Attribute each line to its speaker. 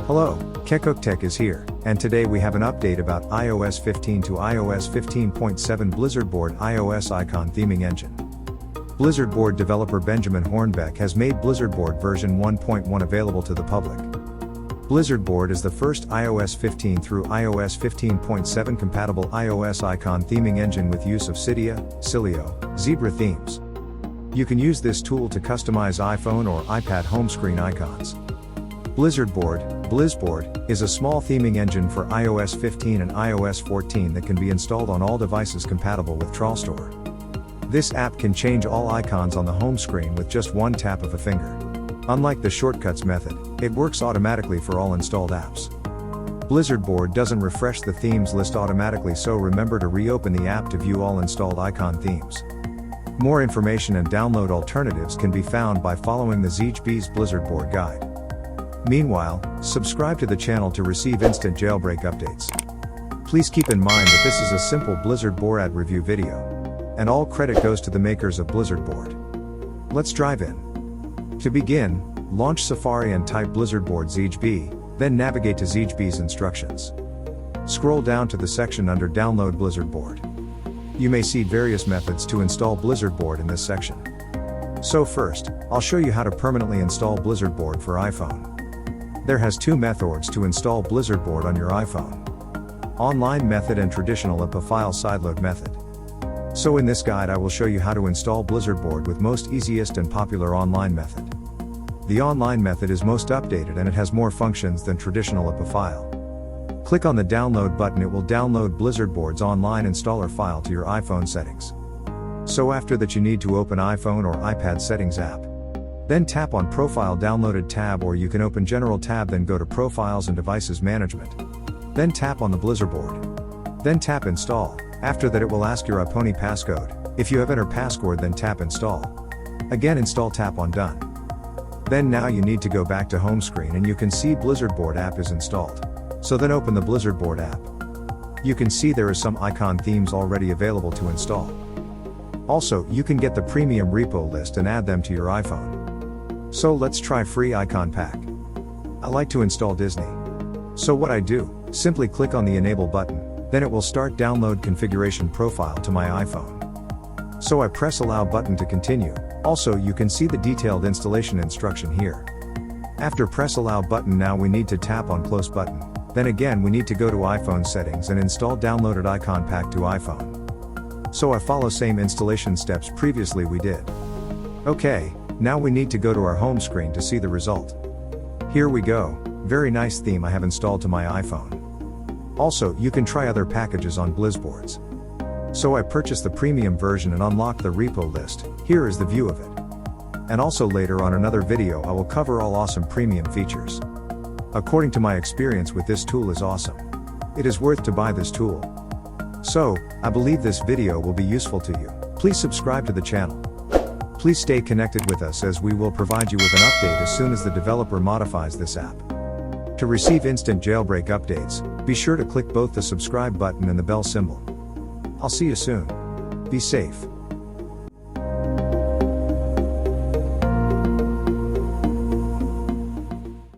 Speaker 1: Hello, Kekuk Tech is here, and today we have an update about iOS 15 to iOS 15.7 BlizzardBoard iOS icon theming engine. BlizzardBoard developer Benjamin Hornbeck has made BlizzardBoard version 1.1 available to the public. BlizzardBoard is the first iOS 15 through iOS 15.7 compatible iOS icon theming engine with use of Cydia, Sileo, Zebra themes. You can use this tool to customize iPhone or iPad home screen icons. BlizzardBoard, Blizzboard, is a small theming engine for iOS 15 and iOS 14 that can be installed on all devices compatible with TrollStore. This app can change all icons on the home screen with just one tap of a finger. Unlike the shortcuts method, it works automatically for all installed apps. BlizzardBoard doesn't refresh the themes list automatically, so remember to reopen the app to view all installed icon themes. More information and download alternatives can be found by following the ZB's BlizzardBoard guide. Meanwhile, subscribe to the channel to receive instant jailbreak updates. Please keep in mind that this is a simple BlizzardBoard ad review video. And all credit goes to the makers of BlizzardBoard. Let's dive in. To begin, launch Safari and type BlizzardBoard ZB, then navigate to ZB's instructions. Scroll down to the section under Download BlizzardBoard. You may see various methods to install BlizzardBoard in this section. So first, I'll show you how to permanently install BlizzardBoard for iPhone. There has two methods to install BlizzardBoard on your iPhone. Online method and traditional IPA file sideload method. So in this guide I will show you how to install BlizzardBoard with most easiest and popular online method. The online method is most updated and it has more functions than traditional IPA file. Click on the download button, it will download BlizzardBoard's online installer file to your iPhone settings. So after that you need to open iPhone or iPad settings app. Then tap on Profile Downloaded tab, or you can open General tab, then go to Profiles and Devices Management. Then tap on the BlizzardBoard. Then tap Install. After that it will ask your iPhone passcode. If you have entered passcode, then tap Install. Again install, tap on Done. Then now you need to go back to home screen and you can see BlizzardBoard app is installed. So then open the BlizzardBoard app. You can see there is some icon themes already available to install. Also, you can get the premium repo list and add them to your iPhone. So let's try free icon pack. I like to install Disney. So what I do, simply click on the enable button, then it will start download configuration profile to my iPhone. So I press allow button to continue. Also you can see the detailed installation instruction here. After press allow button, now we need to tap on close button. Then again we need to go to iPhone settings and install downloaded icon pack to iPhone. So I follow same installation steps previously we did. Okay, now we need to go to our home screen to see the result. Here we go, very nice theme I have installed to my iPhone. Also, you can try other packages on Blizzboards. So I purchased the premium version and unlocked the repo list. Here is the view of it. And also later on another video I will cover all awesome premium features. According to my experience with this tool is awesome. It is worth to buy this tool. So, I believe this video will be useful to you. Please subscribe to the channel. Please stay connected with us as we will provide you with an update as soon as the developer modifies this app. To receive instant jailbreak updates, be sure to click both the subscribe button and the bell symbol. I'll see you soon. Be safe.